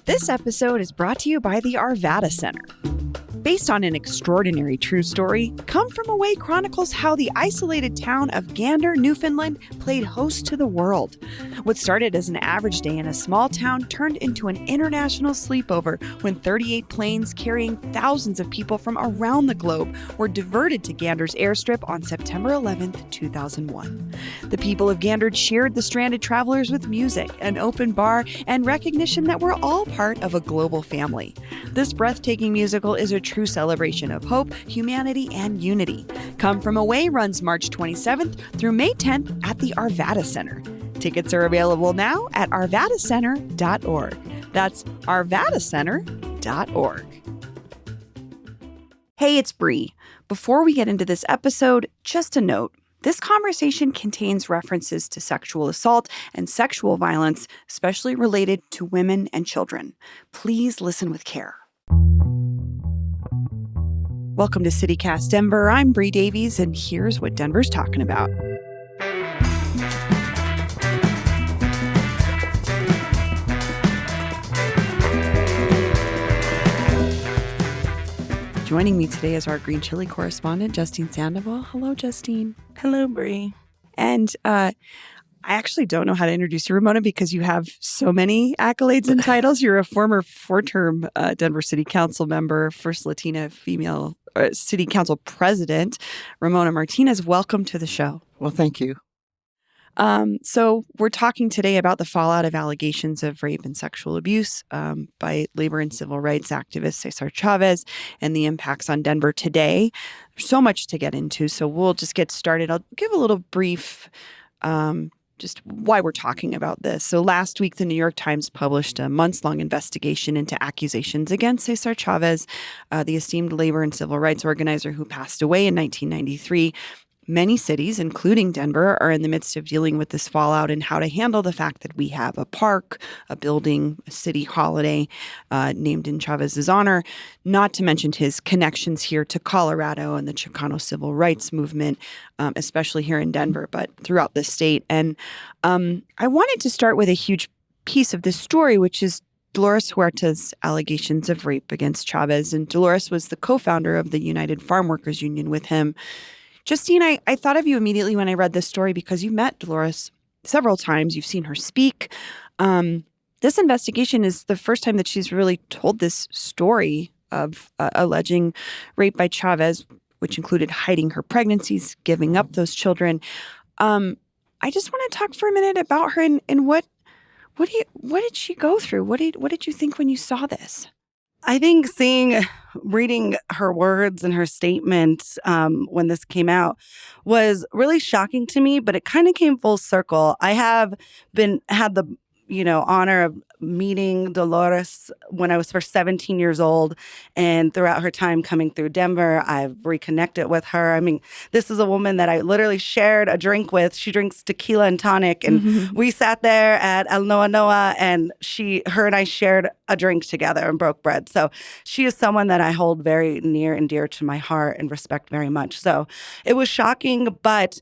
This episode is brought to you by the Arvada Center. Based on an extraordinary true story, Come From Away chronicles how the isolated town of Gander, Newfoundland, played host to the world. What started as an average day in a small town turned into an international sleepover when 38 planes carrying thousands of people from around the globe were diverted to Gander's airstrip on September 11th, 2001. The people of Gander cheered the stranded travelers with music, an open bar, and recognition that we're all part of a global family. This breathtaking musical is a true celebration of hope, humanity, and unity. Come From Away runs March 27th through May 10th at the Arvada Center. Tickets are available now at arvadacenter.org. That's arvadacenter.org. Hey, it's Bree. Before we get into this episode, just a note. This conversation contains references to sexual assault and sexual violence, especially related to women and children. Please listen with care. Welcome to CityCast Denver. I'm Bree Davies, and here's what Denver's talking about. Joining me today is our Green Chili correspondent, Justine Sandoval. Hello, Justine. Hello, Bree. And I actually don't know how to introduce you, Ramona, because you have so many accolades and titles. You're a former four-term Denver City Council member, first Latina female City Council president. Ramona Martinez, welcome to the show. Well, thank you. So we're talking today about the fallout of allegations of rape and sexual abuse by labor and civil rights activist César Chávez and the impacts on Denver today. There's so much to get into, so we'll just get started. I'll give a little brief just why we're talking about this. So last week, the New York Times published a months-long investigation into accusations against César Chávez, the esteemed labor and civil rights organizer who passed away in 1993. Many cities, including Denver, are in the midst of dealing with this fallout and how to handle the fact that we have a park, a building, a city holiday named in Chávez's honor, not to mention his connections here to Colorado and the Chicano civil rights movement, especially here in Denver, but throughout the state. And I wanted to start with a huge piece of this story, which is Dolores Huerta's allegations of rape against Chávez. And Dolores was the co-founder of the United Farm Workers Union with him. Justine, I thought of you immediately when I read this story because you met Dolores several times. You've seen her speak. This investigation is the first time that she's really told this story of alleging rape by Chávez, which included hiding her pregnancies, giving up those children. I just want to talk for a minute about her and what did she go through? What did you think when you saw this? I think reading her words and her statement when this came out was really shocking to me, but it kind of came full circle. I had the honor of meeting Dolores when I was first 17 years old. And throughout her time coming through Denver, I've reconnected with her. I mean, this is a woman that I literally shared a drink with. She drinks tequila and tonic. And we sat there at El Noa Noa and her and I shared a drink together and broke bread. So she is someone that I hold very near and dear to my heart and respect very much. So it was shocking, but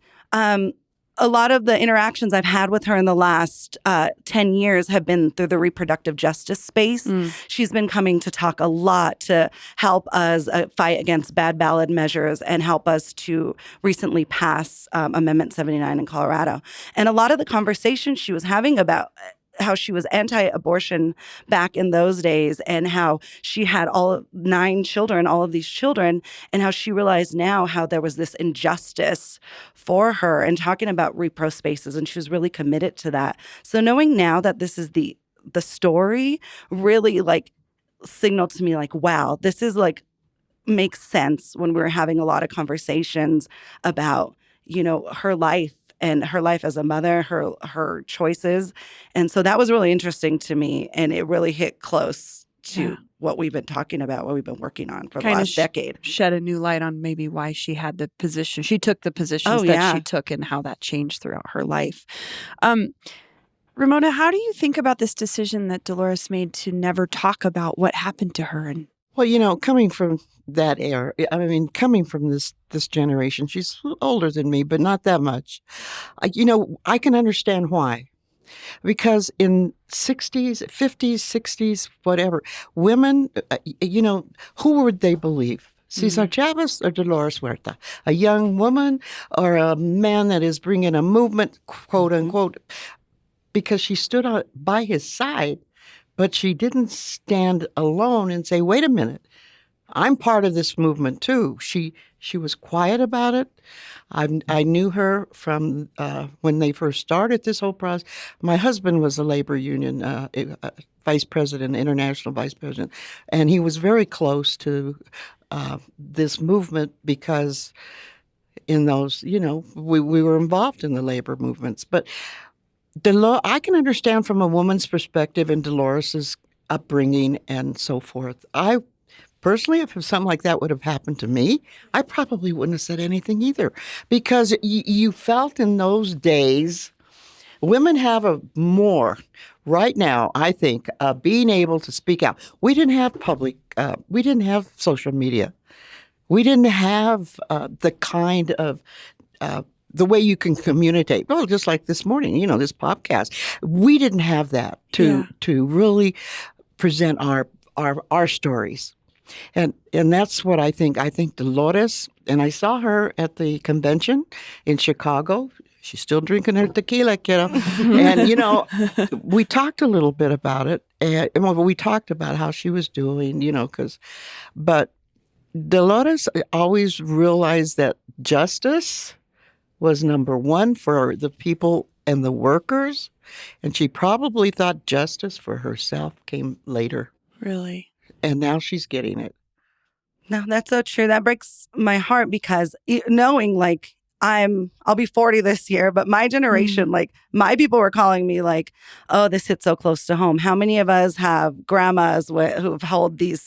a lot of the interactions I've had with her in the last 10 years have been through the reproductive justice space. She's been coming to talk a lot to help us fight against bad ballot measures and help us to recently pass Amendment 79 in Colorado. And a lot of the conversations she was having about how she was anti-abortion back in those days and how she had all of these children, and how she realized now how there was this injustice for her, and talking about repro spaces, and she was really committed to that. So knowing now that this is the story really signaled to me wow, this is makes sense when we're having a lot of conversations about, her life and her life as a mother, her choices. And so that was really interesting to me. And it really hit close to what we've been talking about, what we've been working on for the last decade. Shed a new light on maybe why she had the position. She took the positions she took and how that changed throughout her life. Ramona, how do you think about this decision that Dolores made to never talk about what happened to her? Well, coming from that era, coming from this generation, she's older than me, but not that much. I can understand why. Because in 60s, 50s, 60s, whatever, women, who would they believe? Cesar Chavez or Dolores Huerta? A young woman or a man that is bringing a movement, quote unquote, because she stood by his side, but she didn't stand alone and say, wait a minute, I'm part of this movement too. She was quiet about it. I knew her from when they first started this whole process. My husband was a labor union vice president, international vice president, and he was very close to this movement because in those, we were involved in the labor movements. But I can understand from a woman's perspective and Dolores's upbringing and so forth. I personally, if something like that would have happened to me, I probably wouldn't have said anything either, because you felt in those days, women have a more right now, I think, being able to speak out. We didn't have we didn't have social media. We didn't have the kind of the way you can communicate. Well, just like this morning, this podcast, we didn't have that to really present our stories. And that's what I think. I think Dolores, and I saw her at the convention in Chicago. She's still drinking her tequila, kiddo. And, we talked a little bit about it. And we talked about how she was doing, but Dolores always realized that justice was number one for the people and the workers. And she probably thought justice for herself came later. Really? And now she's getting it. No, that's so true. That breaks my heart because knowing I'll be 40 this year, but my generation, my people were calling me oh, this hits so close to home. How many of us have grandmas who've held these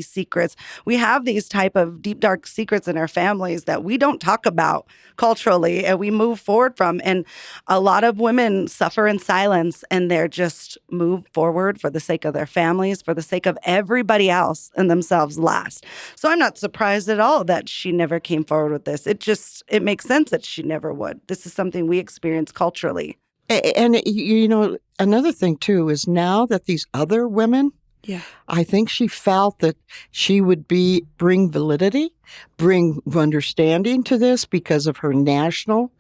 secrets? We have these type of deep, dark secrets in our families that we don't talk about culturally and we move forward from. And a lot of women suffer in silence and they're just move forward for the sake of their families, for the sake of everybody else and themselves last. So I'm not surprised at all that she never came forward with this. It makes sense that she never would. This is something we experience culturally. And, another thing, too, is now that these other women, I think she felt that she would bring validity, bring understanding to this because of her national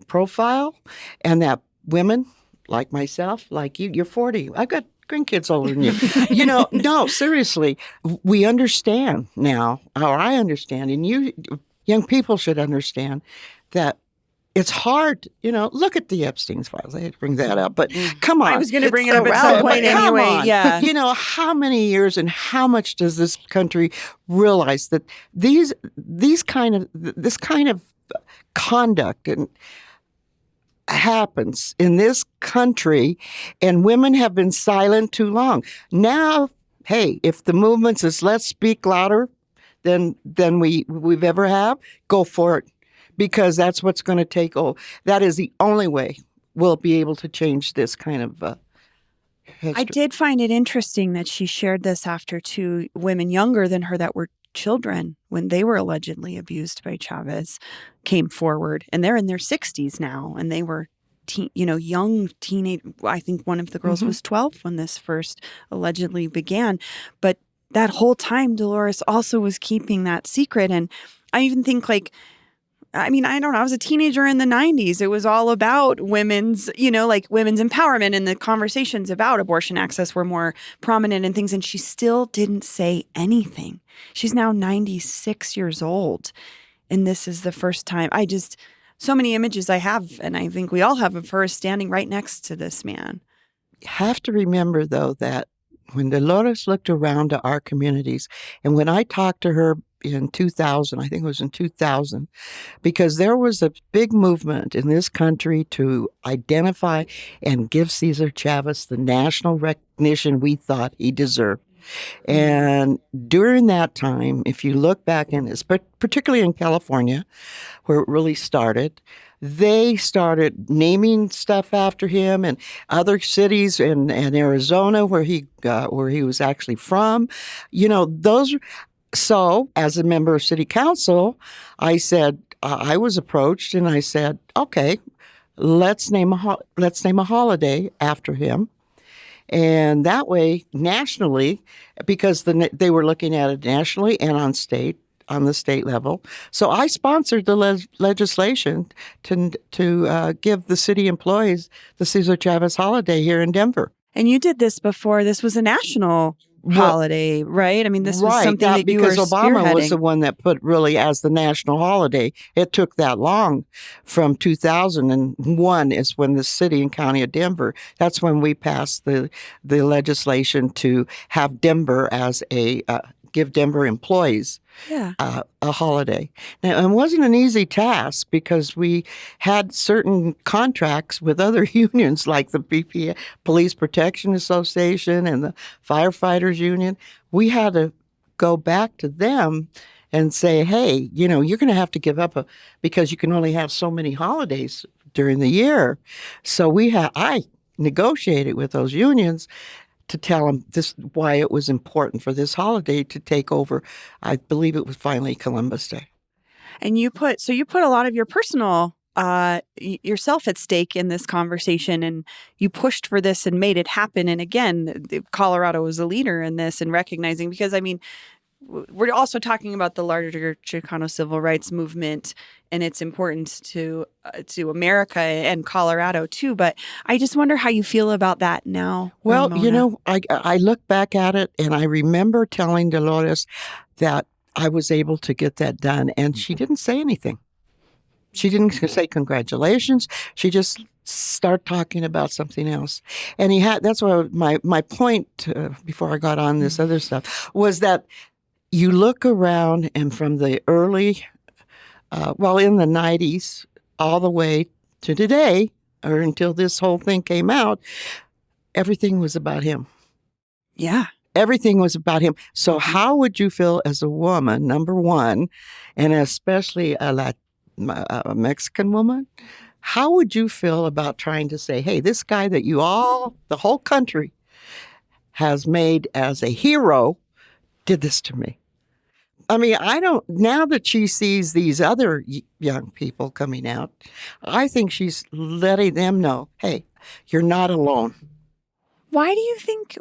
profile, and that women like myself, like you, you're 40. I've got grandkids older than you. No, seriously, we understand now, or I understand, and you young people should understand that it's hard, look at the Epstein's files. I hate to bring that up, but come on. I was going to bring it up at some point anyway. Yeah. How many years and how much does this country realize that this kind of conduct and happens in this country, and women have been silent too long. Now, hey, if the movement says let's speak louder than we've ever have, go for it, because that's what's going to take. That is the only way we'll be able to change this kind of history. I did find it interesting that she shared this after two women younger than her that were children when they were allegedly abused by Chávez came forward, and they're in their 60s now, and they were young teenage. I think one of the girls was 12 when this first allegedly began, but that whole time, Dolores also was keeping that secret. And I even think I don't know, I was a teenager in the 90s. It was all about women's empowerment, and the conversations about abortion access were more prominent and things. And she still didn't say anything. She's now 96 years old. And this is the first time. So many images I have, and I think we all have, of her standing right next to this man. You have to remember, though, that when Dolores looked around to our communities, and when I talked to her in 2000, I think it was in 2000, because there was a big movement in this country to identify and give Cesar Chavez the national recognition we thought he deserved. And during that time, if you look back in this, but particularly in California, where it really started, they started naming stuff after him, and other cities in Arizona where he was actually from. Those. So, as a member of city council, I said, I was approached and I said, okay, let's name a holiday after him. And that way, nationally, because they were looking at it nationally and on the state level. So I sponsored the legislation to give the city employees the Cesar Chavez holiday here in Denver. And you did this before. This was a national holiday, right? I mean, this was something that you were because Obama was spearheading. the one that put really as the national holiday. It took that long. From 2001 is when the city and county of Denver, that's when we passed the legislation to have Denver as give Denver employees a holiday. Now, it wasn't an easy task because we had certain contracts with other unions like the BPA, Police Protection Association and the Firefighters Union. We had to go back to them and say, hey, you're going to have to give up because you can only have so many holidays during the year. So I negotiated with those unions to tell them why it was important for this holiday to take over. I believe it was finally Columbus Day. And you put a lot of your personal yourself at stake in this conversation, and you pushed for this and made it happen. And again, Colorado was a leader in this and recognizing, because I mean, we're also talking about the larger Chicano civil rights movement and its importance to America and Colorado too. But I just wonder how you feel about that now. Well, Ramona. I look back at it and I remember telling Dolores that I was able to get that done, and she didn't say anything. She didn't say congratulations. She just started talking about something else. And that's why my point before I got on this other stuff was that you look around, and from the early, in the 90s, all the way to today, or until this whole thing came out, everything was about him. Yeah. Everything was about him. So how would you feel as a woman, number one, and especially a Mexican woman? How would you feel about trying to say, hey, this guy that the whole country has made as a hero did this to me? I mean, now that she sees these other young people coming out, I think she's letting them know, hey, you're not alone. Why do you think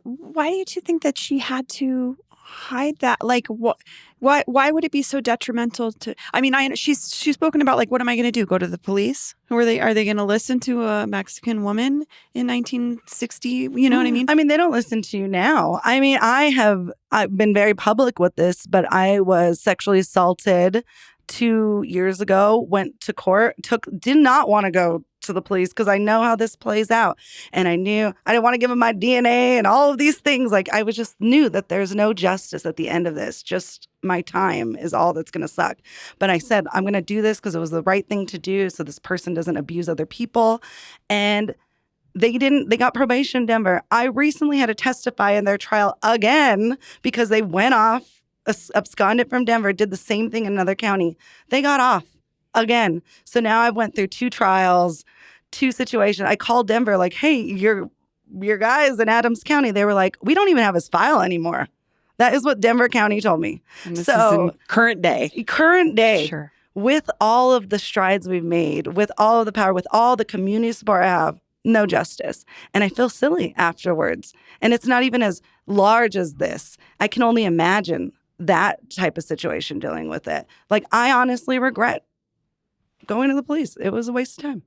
that she had to hide that? Like, why would it be so detrimental to, I mean, she's spoken about, like, what am I going to do? Go to the police? Are they going to listen to a Mexican woman in 1960? You know what I mean? I mean, they don't listen to you now. I mean, I've been very public with this, but I was sexually assaulted 2 years ago, went to court, did not want to go to the police because I know how this plays out. And I knew I didn't want to give them my DNA and all of these things. Like, I just knew that there's no justice at the end of this. Just my time is all that's going to suck. But I said, I'm going to do this because it was the right thing to do so this person doesn't abuse other people. And they got probation in Denver. I recently had to testify in their trial again because they went off, absconded from Denver, did the same thing in another county. They got off again. So now I went through 2 trials, 2 situations. I called Denver like, hey, your guys in Adams County. They were like, we don't even have his file anymore. That is what Denver County told me. And this is in current day. Current day. Sure. With all of the strides we've made, with all of the power, with all the community support I have, no justice. And I feel silly afterwards. And it's not even as large as this. I can only imagine that type of situation dealing with it. Like, I honestly regret going to the police. It was a waste of time.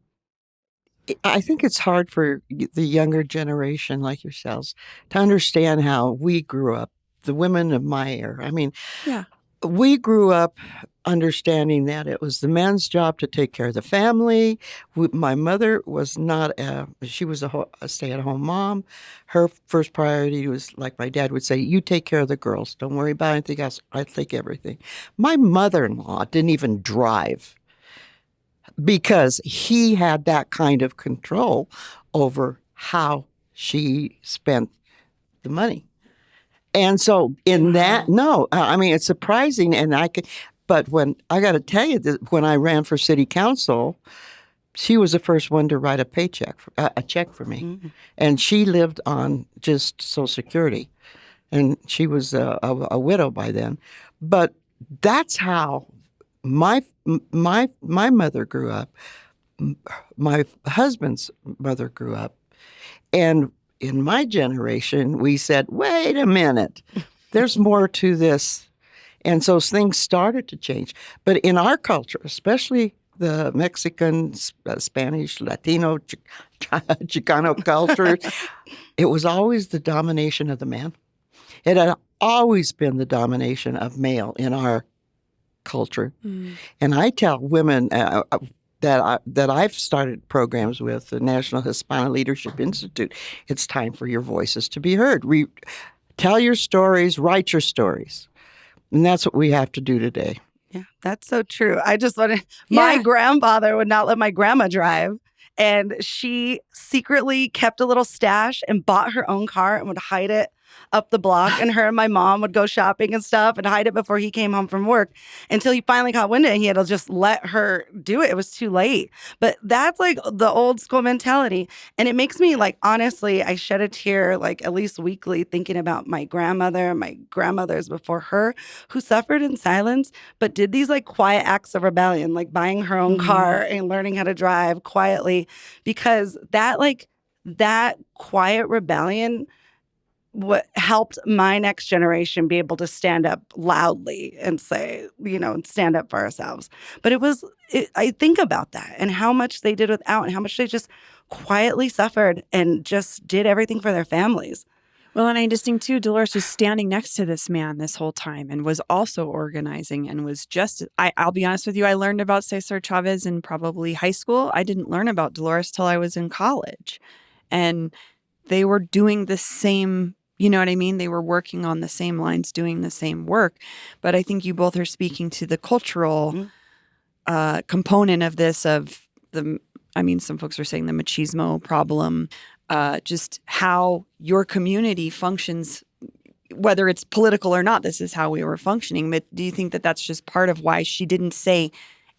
I think it's hard for the younger generation like yourselves to understand how we grew up, the women of my era. I mean, yeah, we grew up understanding that it was the man's job to take care of the family. My mother was she was a stay-at-home mom. Her first priority was, like my dad would say, you take care of the girls. Don't worry about anything else. I take everything. My mother-in-law didn't even drive because he had that kind of control over how she spent the money. And so I mean, it's surprising. But when I got to tell you that when I ran for city council, she was the first one to write a check for me. Mm-hmm. And she lived on just Social Security. And she was a widow by then. But that's how my mother grew up. my husband's mother grew up. And in my generation, we said, wait a minute, there's more to this. And so things started to change. But in our culture, especially the Mexican, Spanish, Latino, Chicano culture, it was always the domination of the man. It had always been the domination of male in our culture. And I tell women that I've started programs with, the National Hispanic Leadership Institute, it's time for your voices to be heard. Tell your stories, write your stories. And that's what we have to do today. Yeah, that's so true. I just wanted, my grandfather would not let my grandma drive. And she secretly kept a little stash and bought her own car and would hide it up the block. And her and my mom would go shopping and stuff and hide it before he came home from work until he finally caught wind of it. He had to just let her do it. It was too late. But that's like the old school mentality. And it makes me like, honestly, I shed a tear like at least weekly thinking about my grandmother and my grandmothers before her who suffered in silence, but did these like quiet acts of rebellion, like buying her own car and learning how to drive quietly, because that quiet rebellion what helped my next generation be able to stand up loudly and say, and stand up for ourselves. But I think about that and how much they did without and how much they just quietly suffered and just did everything for their families. Well, and I just think, too, Dolores was standing next to this man this whole time and was also organizing and was just, I'll be honest with you, I learned about César Chávez in probably high school. I didn't learn about Dolores till I was in college. And they were doing the same, you know what I mean? They were working on the same lines, doing the same work. But I think you both are speaking to the cultural component of this, some folks are saying the machismo problem, just how your community functions, whether it's political or not. This is how we were functioning. But do you think that that's just part of why she didn't say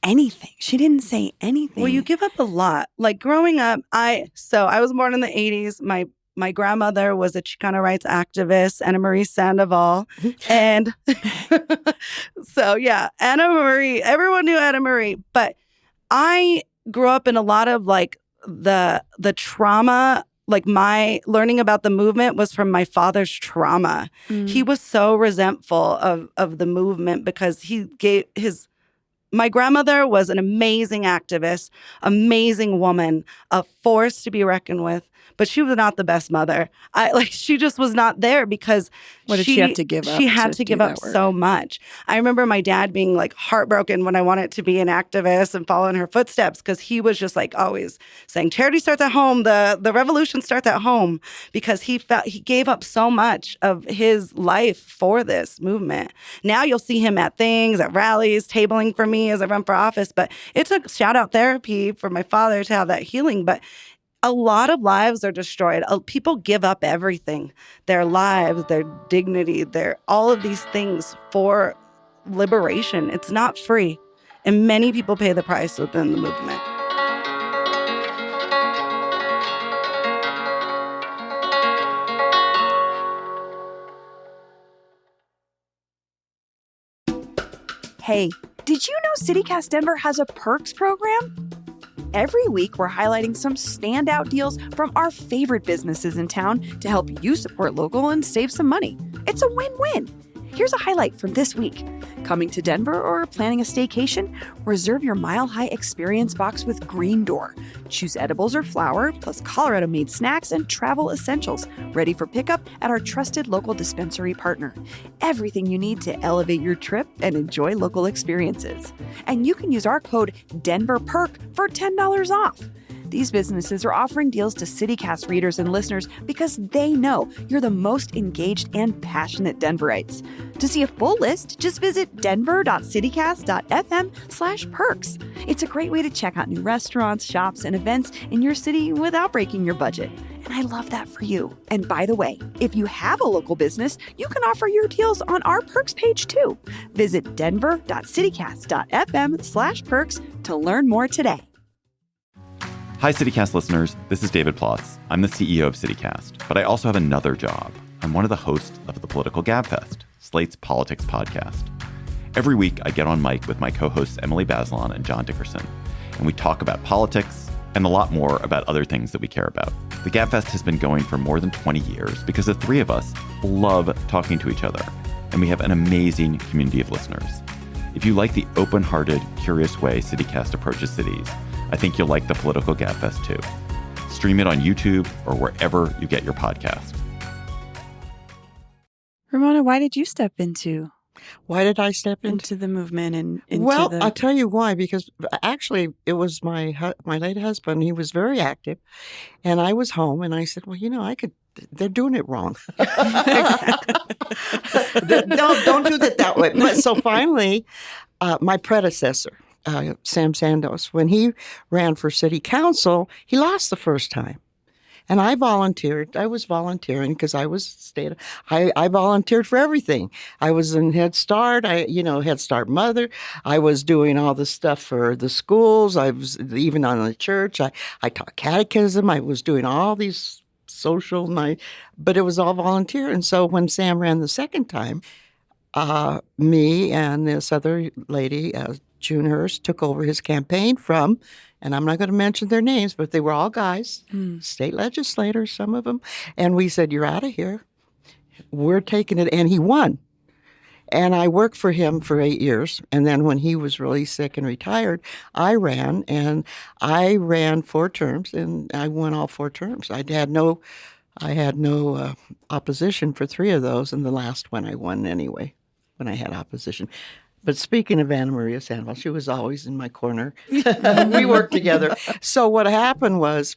anything? She didn't say anything. Well, you give up a lot. Like growing up, I was born in the 80s. My grandmother was a Chicano rights activist, Ana Marie Sandoval. And so, yeah, Ana Marie, everyone knew Ana Marie. But I grew up in a lot of like the trauma. Like my learning about the movement was from my father's trauma. He was so resentful of the movement because my grandmother was an amazing activist, amazing woman, a force to be reckoned with, but she was not the best mother. She just was not there because what did she have to give up? She had to give up so much. I remember my dad being like heartbroken when I wanted to be an activist and follow in her footsteps because he was just like always saying charity starts at home, the revolution starts at home, because he felt he gave up so much of his life for this movement. Now you'll see him at things, at rallies, tabling for me as I run for office, but it took shout out therapy for my father to have that healing. But a lot of lives are destroyed. People give up everything, their lives, their dignity, all of these things for liberation. It's not free. And many people pay the price within the movement. Hey, did you know CityCast Denver has a perks program? Every week, we're highlighting some standout deals from our favorite businesses in town to help you support local and save some money. It's a win-win. Here's a highlight from this week. Coming to Denver or planning a staycation? Reserve your Mile High Experience box with Green Door. Choose edibles or flour, plus Colorado-made snacks and travel essentials, ready for pickup at our trusted local dispensary partner. Everything you need to elevate your trip and enjoy local experiences. And you can use our code DenverPerk for $10 off. These businesses are offering deals to CityCast readers and listeners because they know you're the most engaged and passionate Denverites. To see a full list, just visit denver.citycast.fm/perks. It's a great way to check out new restaurants, shops, and events in your city without breaking your budget. And I love that for you. And by the way, if you have a local business, you can offer your deals on our perks page too. Visit denver.citycast.fm/perks to learn more today. Hi, CityCast listeners. This is David Plotz. I'm the CEO of CityCast, but I also have another job. I'm one of the hosts of the Political Gabfest, Slate's politics podcast. Every week, I get on mic with my co-hosts Emily Bazelon and John Dickerson, and we talk about politics and a lot more about other things that we care about. The GabFest has been going for more than 20 years because the three of us love talking to each other, and we have an amazing community of listeners. If you like the open-hearted, curious way CityCast approaches cities, I think you'll like the Political GabFest too. Stream it on YouTube or wherever you get your podcast. Ramona, why did you step into Why did I step into? the movement and into Well, the... I'll tell you why. Because actually, it was my late husband. He was very active, and I was home, and I said, "Well, I could. They're doing it wrong. No, don't do that way." But so finally, my predecessor, Sam Sandos, when he ran for city council, he lost the first time. And I volunteered. I was volunteering because I volunteered for everything. I was in Head Start. Head Start Mother. I was doing all the stuff for the schools. I was even on the church. I taught catechism. I was doing all these social night, but it was all volunteer. And so when Sam ran the second time, me and this other lady, June Hurst, took over his campaign from, and I'm not going to mention their names, but they were all guys, state legislators, some of them. And we said, "You're out of here. We're taking it." And he won. And I worked for him for 8 years. And then when he was really sick and retired, I ran. And I ran 4 terms, and I won all 4 terms. I had no opposition for 3 of those. And the last one I won anyway, when I had opposition. But speaking of Anna Maria Sandoval, she was always in my corner. We worked together. So what happened was,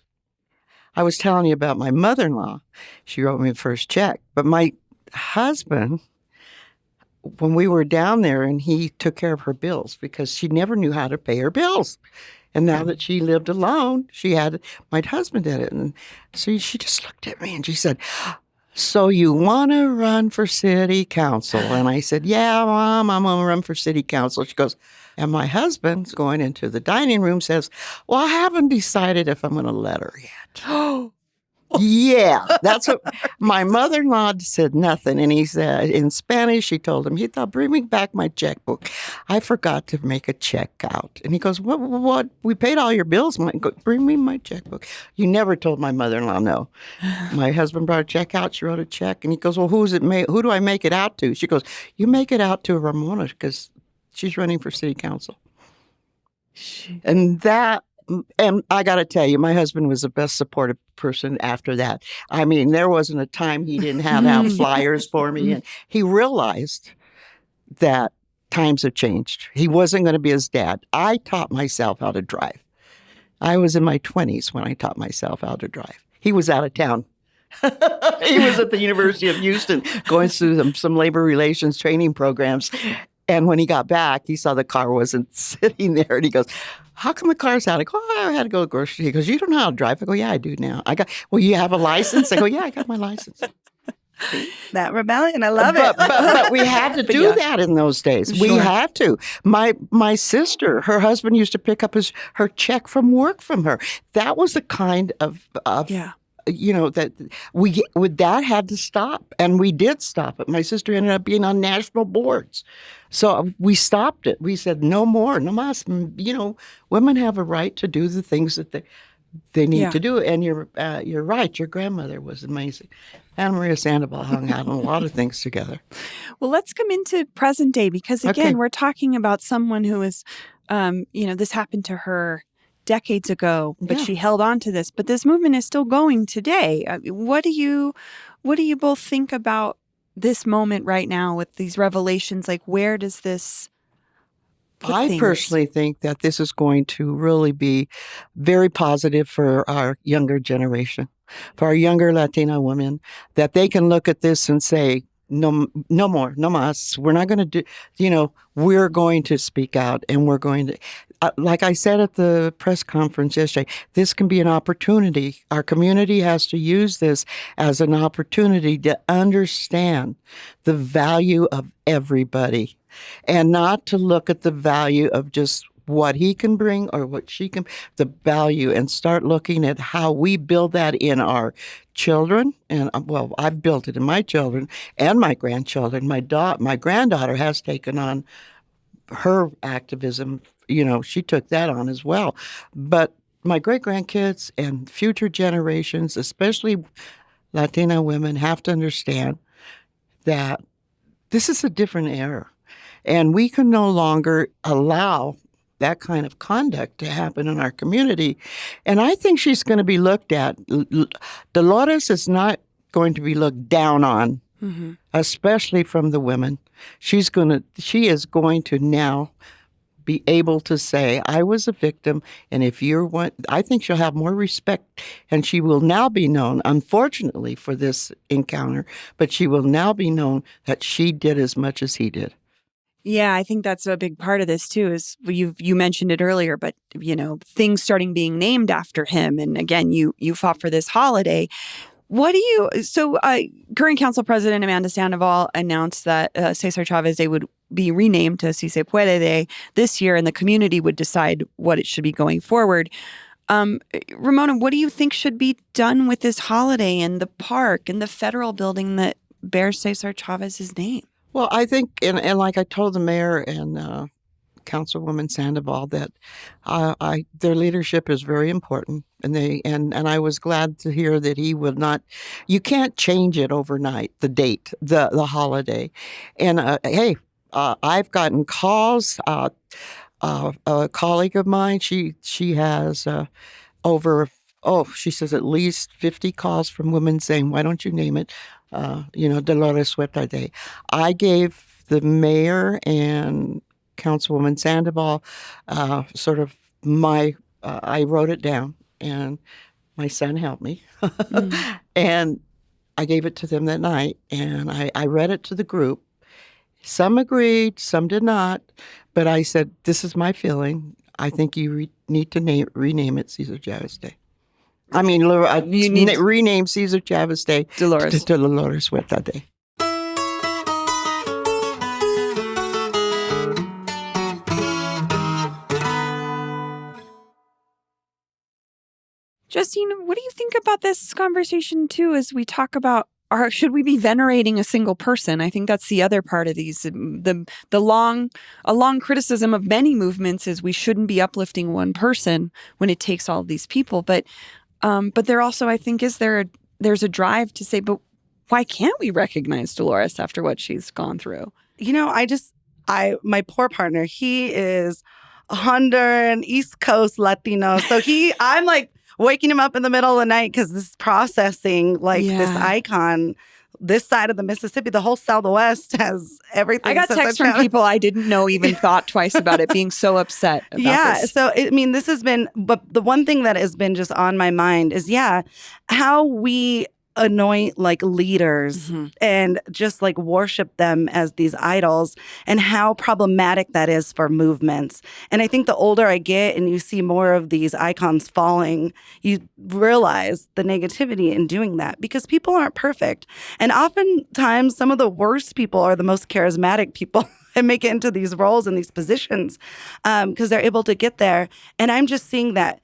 I was telling you about my mother-in-law. She wrote me the first check. But my husband, when we were down there, and he took care of her bills because she never knew how to pay her bills. And now that she lived alone, my husband did it. And so she just looked at me and she said, "So you want to run for city council?" And I said, "Yeah, Mom, I'm going to run for city council." She goes, and my husband's going into the dining room, says, "Well, I haven't decided if I'm going to let her yet." Yeah, that's what my mother-in-law said. Nothing. And he said, in Spanish, she told him, he thought, "Bring me back my checkbook. I forgot to make a check out." And he goes, What? We paid all your bills. Bring me my checkbook. You never told my mother-in-law no. My husband brought a check out. She wrote a check. And he goes, "Well, who do I make it out to?" She goes, "You make it out to Ramona because she's running for city council." And I got to tell you, my husband was the best supportive person after that. I mean, there wasn't a time he didn't have out flyers for me. And he realized that times have changed. He wasn't going to be his dad. I taught myself how to drive. I was in my 20s when I taught myself how to drive. He was out of town. He was at the University of Houston going through some labor relations training programs. And when he got back, he saw the car wasn't sitting there. And he goes, "How come the car's out?" I go, "Oh, I had to go to the grocery store." He goes, "You don't know how to drive?" I go, "Yeah, I do now." "Well, you have a license?" I go, "Yeah, I got my license." That rebellion, I love it. But we had to do that in those days. Sure. We had to. My sister, her husband used to pick up her check from work from her. That was the kind of that that had to stop, and we did stop it. My sister ended up being on national boards, so we stopped it. We said no more, no mas. Women have a right to do the things that they need to do. And you're right. Your grandmother was amazing. Anna Maria Sandoval hung out on a lot of things together. Well, let's come into present day because again, we're talking about someone who is, this happened to her decades ago, but she held on to this. But this movement is still going today. What do you both think about this moment right now with these revelations? Like, where does this put I things? personally think that this is going to really be very positive for our younger generation, for our younger Latina women, that they can look at this and say, no more, no más. We're not going to do, we're going to speak out, and we're going to, like I said at the press conference yesterday, this can be an opportunity. Our community has to use this as an opportunity to understand the value of everybody and not to look at the value of just what he can bring or what she can, the value, and start looking at how we build that in our children. And I've built it in my children and my grandchildren. My granddaughter has taken on her activism she took that on as well. But my great-grandkids and future generations, especially Latina women, have to understand that this is a different era. And we can no longer allow that kind of conduct to happen in our community. And I think she's going to be looked at. Dolores is not going to be looked down on, especially from the women. She is going to now be able to say, I was a victim, and if you're one, I think she'll have more respect, and she will now be known, unfortunately, for this encounter, but she will now be known that she did as much as he did. Yeah, I think that's a big part of this too. Is you mentioned it earlier, but things starting being named after him, and again, you fought for this holiday. Current Council President Amanda Sandoval announced that César Chávez Day would be renamed to Si Se Puede Day this year, and the community would decide what it should be going forward. Ramona, what do you think should be done with this holiday and the park and the federal building that bears César Chávez's name? Well, I think, and like I told the mayor and Councilwoman Sandoval, that their leadership is very important, and I was glad to hear that he will not. You can't change it overnight. The date, the holiday, and hey, I've gotten calls. A colleague of mine, she has over. Oh, she says at least 50 calls from women saying, "Why don't you name it, Dolores Huerta Day?" I gave the mayor and Councilwoman Sandoval I wrote it down, and my son helped me. And I gave it to them that night, and I read it to the group. Some agreed, some did not, but I said, this is my feeling. I think you need to rename it César Chávez Day. I mean, you need to rename César Chávez Day to Dolores Huerta Day. Justine, what do you think about this conversation too, as we talk about should we be venerating a single person? I think that's the other part of these. A long criticism of many movements is we shouldn't be uplifting one person when it takes all of these people. But there also, I think, there's a drive to say, but why can't we recognize Dolores after what she's gone through? My poor partner, he is Honduran, East Coast Latino. So I'm like waking him up in the middle of the night because this is processing this icon. This side of the Mississippi, the whole Southwest has everything. I got texts from people I didn't know even thought twice about it, being so upset about this. So this has been, but the one thing that has been just on my mind is, how we anoint leaders and just worship them as these idols, and how problematic that is for movements. And I think the older I get and you see more of these icons falling, you realize the negativity in doing that, because people aren't perfect. And oftentimes some of the worst people are the most charismatic people and make it into these roles and these positions because they're able to get there. And I'm just seeing that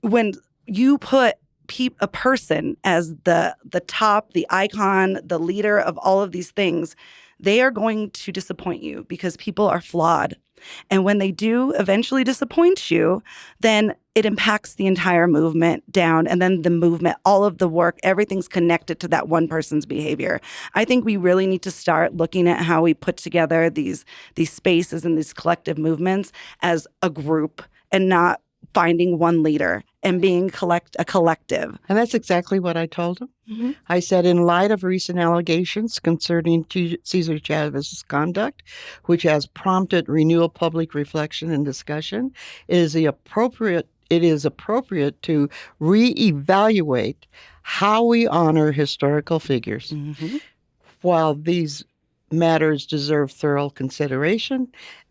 when you put a person as the top, the icon, the leader of all of these things, they are going to disappoint you because people are flawed. And when they do eventually disappoint you, then it impacts the entire movement down. And then the movement, all of the work, everything's connected to that one person's behavior. I think we really need to start looking at how we put together these spaces and these collective movements as a group, and not finding one leader and being a collective. And that's exactly what I told him. I said, in light of recent allegations concerning César Chávez's conduct, which has prompted renewed public reflection and discussion, it is appropriate to reevaluate how we honor historical figures. While these matters deserve thorough consideration,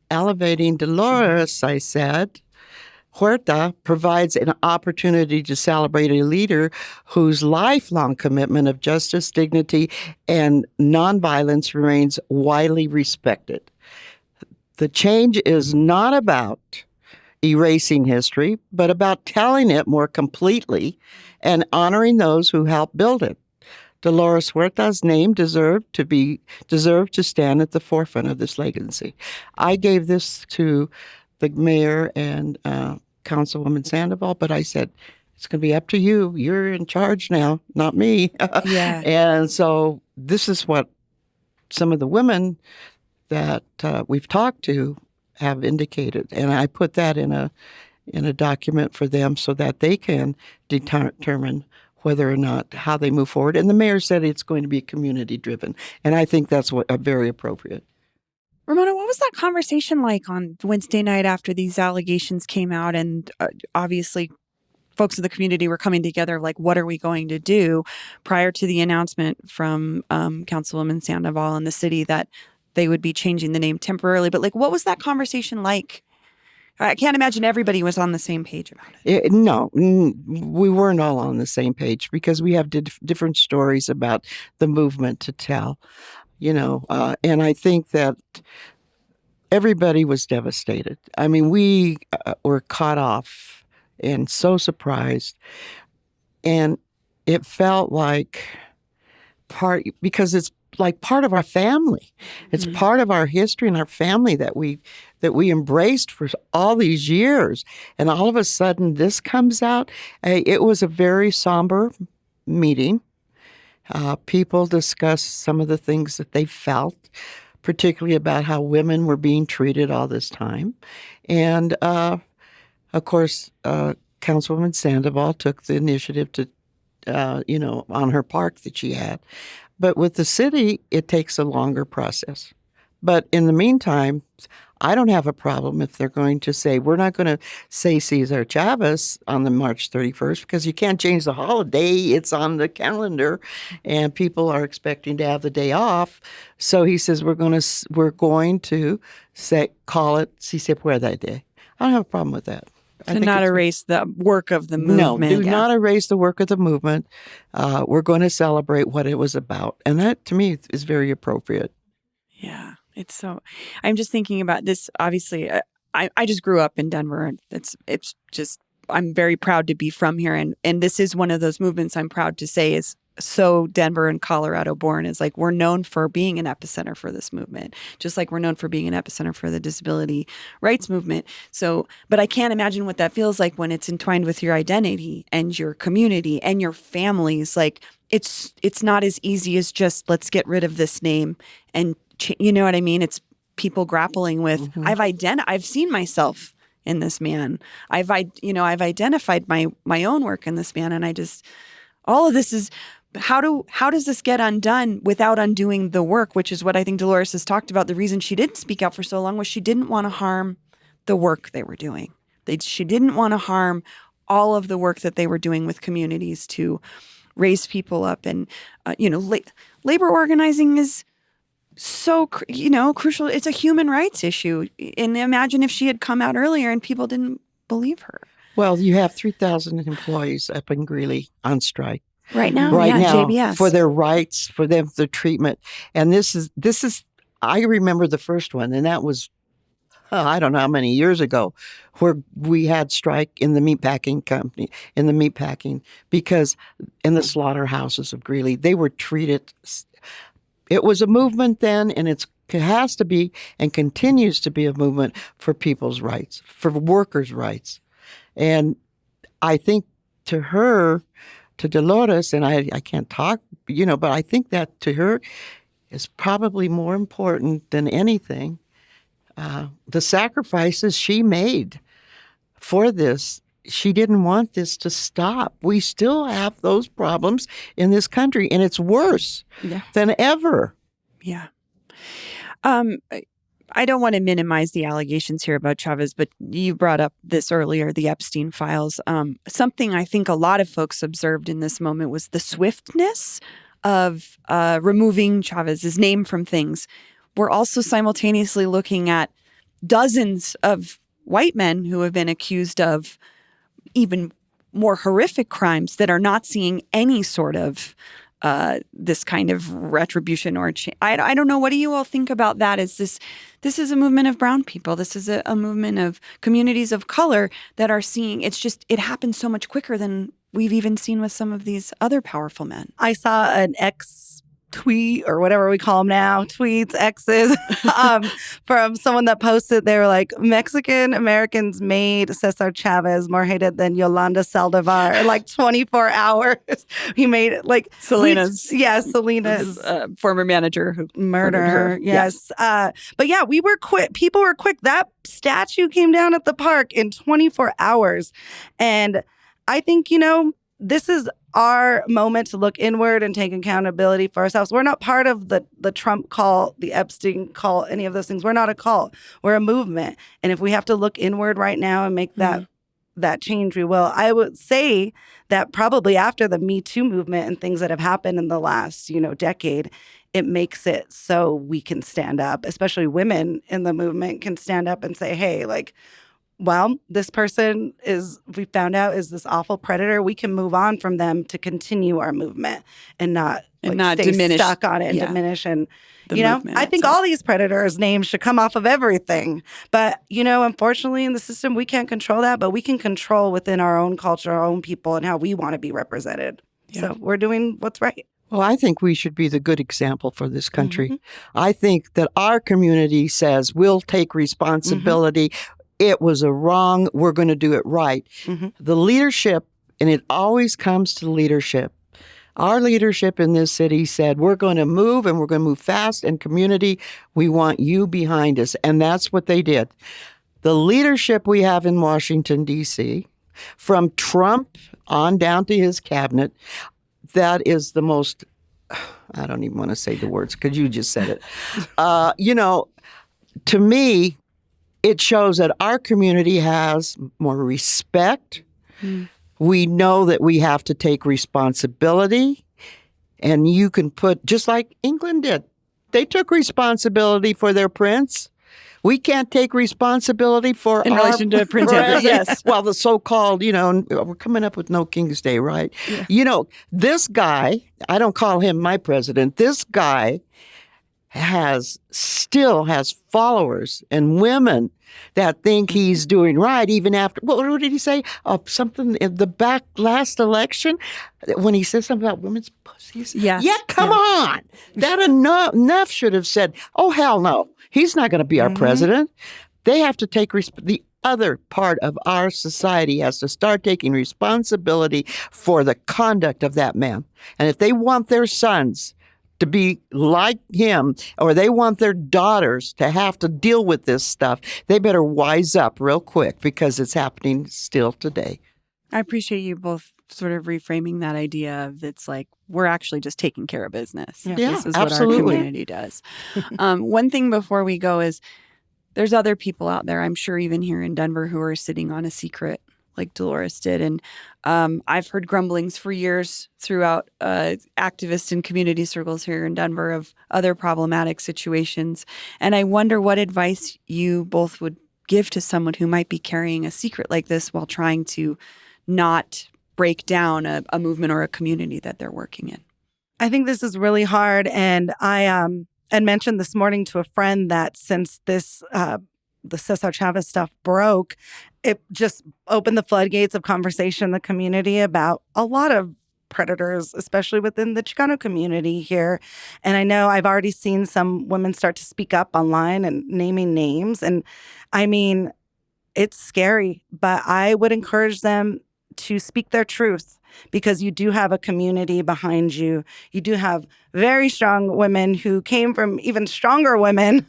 elevating Dolores, I said, Huerta provides an opportunity to celebrate a leader whose lifelong commitment of justice, dignity, and nonviolence remains widely respected. The change is not about erasing history, but about telling it more completely and honoring those who helped build it. Dolores Huerta's name deserved to stand at the forefront of this legacy. I gave this to the mayor and Councilwoman Sandoval, but I said, it's going to be up to you. You're in charge now, not me. Yeah. And so this is what some of the women that we've talked to have indicated. And I put that in a document for them so that they can determine whether or not how they move forward. And the mayor said it's going to be community driven. And I think that's very appropriate. Ramona, what was that conversation like on Wednesday night after these allegations came out? And obviously, folks in the community were coming together, like, what are we going to do, prior to the announcement from Councilwoman Sandoval and the city that they would be changing the name temporarily. But like, what was that conversation like? I can't imagine everybody was on the same page about it. No, we weren't all on the same page because we have different stories about the movement to tell, and I think that everybody was devastated. I mean, we were caught off and so surprised. And it felt like because it's like part of our family. It's part of our history and our family that we embraced for all these years. And all of a sudden this comes out. It was a very somber meeting. People discussed some of the things that they felt, particularly about how women were being treated all this time. And, of course, Councilwoman Sandoval took the initiative to, on her park that she had. But with the city, it takes a longer process. But in the meantime, I don't have a problem if they're going to say, we're not going to say César Chávez on the March 31st because you can't change the holiday. It's on the calendar and people are expecting to have the day off. So he says, we're going to call it Si se puede day. I don't have a problem with that. To not erase the work of the movement. No, do not erase the work of the movement. We're going to celebrate what it was about. And that, to me, is very appropriate. Yeah, it's so... I'm just thinking about this. Obviously, I just grew up in Denver. And it's just... I'm very proud to be from here. And this is one of those movements I'm proud to say is so Denver and Colorado born. Is like, we're known for being an epicenter for this movement, just like we're known for being an epicenter for the disability rights movement. So, but I can't imagine what that feels like when it's entwined with your identity and your community and your families. Like, it's not as easy as just, let's get rid of this name and you know what I mean? It's people grappling with, I've seen myself in this man. I've identified my own work in this man. And all of this is, how does this get undone without undoing the work, which is what I think Dolores has talked about. The reason she didn't speak out for so long was she didn't want to harm the work they were doing. She didn't want to harm all of the work that they were doing with communities to raise people up. And, labor organizing is so, crucial. It's a human rights issue. And imagine if she had come out earlier and people didn't believe her. Well, you have 3,000 employees up in Greeley on strike. Right now, JBS. For their rights, for their treatment. And this is, I remember the first one, and that was, I don't know how many years ago, where we had strike in the meatpacking company, because in the slaughterhouses of Greeley, they were treated. It was a movement then, and it has to be and continues to be a movement for people's rights, for workers' rights. And I think to Dolores, and I can't talk, but I think that to her is probably more important than anything. The sacrifices she made for this, she didn't want this to stop. We still have those problems in this country, and it's worse than ever. Yeah. I don't want to minimize the allegations here about Chávez, but you brought up this earlier, the Epstein files. Something I think a lot of folks observed in this moment was the swiftness of removing Chávez's name from things. We're also simultaneously looking at dozens of white men who have been accused of even more horrific crimes that are not seeing any sort of this kind of retribution or I don't know. What do you all think about that? This is a movement of brown people. This is a movement of communities of color that are seeing, it happens so much quicker than we've even seen with some of these other powerful men. I saw an tweet or whatever we call them now, tweets, X's, from someone that posted. They were like, Mexican Americans made César Chávez more hated than Yolanda Saldivar in like 24 hours. He made it like Selena's former manager who murder her. Yes. Yeah. But yeah, we were quick. People were quick. That statue came down at the park in 24 hours. And I think, this is our moment to look inward and take accountability for ourselves. We're not part of the Trump cult, the Epstein cult, any of those things. We're not a cult. We're a movement. And if we have to look inward right now and make that change, we will. I would say that probably after the Me Too movement and things that have happened in the last, decade, it makes it so we can stand up, especially women in the movement can stand up and say, hey, well, this person we found out is this awful predator. We can move on from them to continue our movement and not stay diminish, stuck on it and diminish. And, I think itself. all these predators' names should come off of everything. But, unfortunately in the system, we can't control that, but we can control within our own culture, our own people, and how we want to be represented. Yeah. So we're doing what's right. Well, I think we should be the good example for this country. Mm-hmm. I think that our community says we'll take responsibility. Mm-hmm. It was a wrong. We're going to do it right. Mm-hmm. The leadership, and it always comes to leadership. Our leadership in this city said, we're going to move and we're going to move fast. And community, we want you behind us. And that's what they did. The leadership we have in Washington, D.C., from Trump on down to his cabinet, that is the most, I don't even want to say the words because you just said it. To me, it shows that our community has more respect. Mm. We know that we have to take responsibility. And you can put, just like England did, they took responsibility for their prince. We can't take responsibility for in relation to Prince Edward. Yes. Well, the so-called, we're coming up with no King's Day, right? Yeah. This guy, I don't call him my president. This guy still has followers and women that think he's doing right even after, what did he say? Something in the last election when he said something about women's pussies? Yes. Yeah, come on. That enough should have said, oh, hell no. He's not going to be our president. They have to take the other part of our society has to start taking responsibility for the conduct of that man. And if they want their sons to be like him, or they want their daughters to have to deal with this stuff, they better wise up real quick because it's happening still today. I appreciate you both sort of reframing that idea of it's like we're actually just taking care of business. Yeah, this is absolutely. what our community does. One thing before we go is there's other people out there, I'm sure even here in Denver, who are sitting on a secret like Dolores did. And I've heard grumblings for years throughout activist and community circles here in Denver of other problematic situations. And I wonder what advice you both would give to someone who might be carrying a secret like this while trying to not break down a movement or a community that they're working in. I think this is really hard. And I had mentioned this morning to a friend that since this the César Chávez stuff broke, it just opened the floodgates of conversation in the community about a lot of predators, especially within the Chicano community here. And I know I've already seen some women start to speak up online and naming names. And I mean, it's scary, but I would encourage them to speak their truth because you do have a community behind you. You do have very strong women who came from even stronger women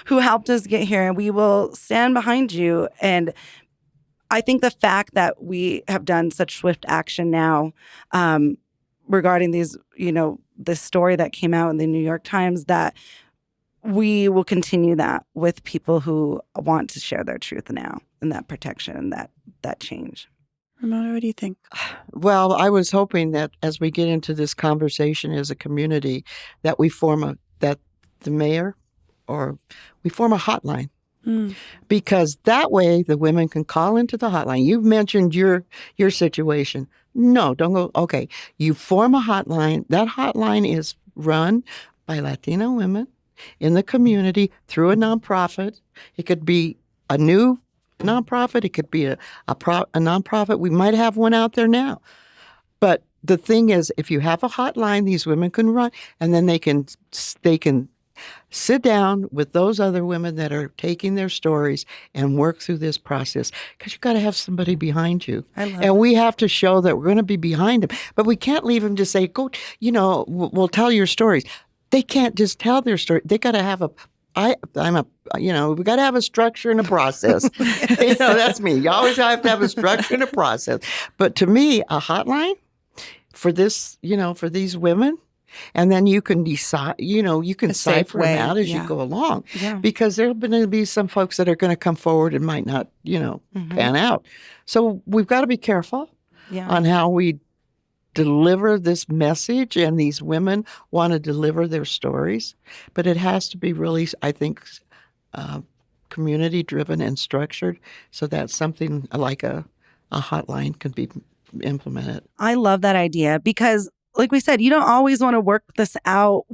who helped us get here, and we will stand behind you. And I think the fact that we have done such swift action now regarding these, this story that came out in the New York Times, that we will continue that with people who want to share their truth now, and that protection and that change. Ramona, what do you think? Well, I was hoping that as we get into this conversation as a community, that we form the mayor, or we form a hotline. Because that way the women can call into the hotline. You've mentioned your situation. No, don't go. Okay. You form a hotline. That hotline is run by Latino women in the community through a nonprofit. It could be a new nonprofit. It could be a nonprofit. We might have one out there now. But the thing is, if you have a hotline, these women can run, and then they can sit down with those other women that are taking their stories and work through this process, because you've got to have somebody behind you. And we have to show that we're going to be behind them. But we can't leave them to say, go, we'll tell your stories. They can't just tell their story. They got to have we got to have a structure and a process. That's me. You always have to have a structure and a process. But to me, a hotline for this, for these women, and then you can decide, you can cipher them out as you go along. Yeah. Because there are going to be some folks that are going to come forward and might not, pan out. So we've got to be careful on how we deliver this message. And these women want to deliver their stories. But it has to be really, I think, community-driven and structured, so that something like a hotline can be implemented. I love that idea because, like we said, you don't always want to work this out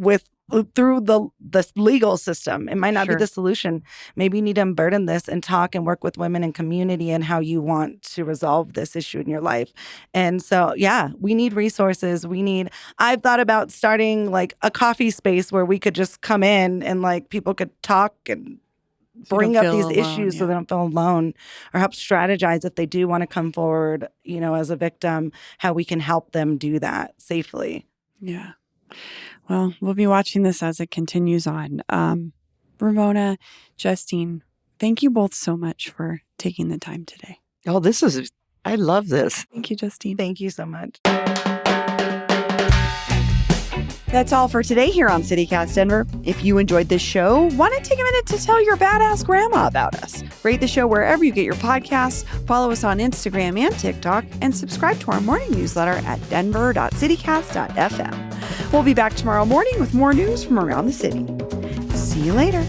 through the legal system. It might not be the solution. Maybe you need to unburden this and talk and work with women in community and how you want to resolve this issue in your life. And so, we need resources. I've thought about starting like a coffee space where we could just come in and like people could talk and bring up these issues so they don't feel alone, or help strategize if they do want to come forward, as a victim, how we can help them do that safely. Yeah. Well, we'll be watching this as it continues on. Ramona, Justine, thank you both so much for taking the time today. Oh, I love this. Thank you, Justine. Thank you so much. That's all for today here on CityCast Denver. If you enjoyed this show, why not take a minute to tell your badass grandma about us? Rate the show wherever you get your podcasts, follow us on Instagram and TikTok, and subscribe to our morning newsletter at denver.citycast.fm. We'll be back tomorrow morning with more news from around the city. See you later.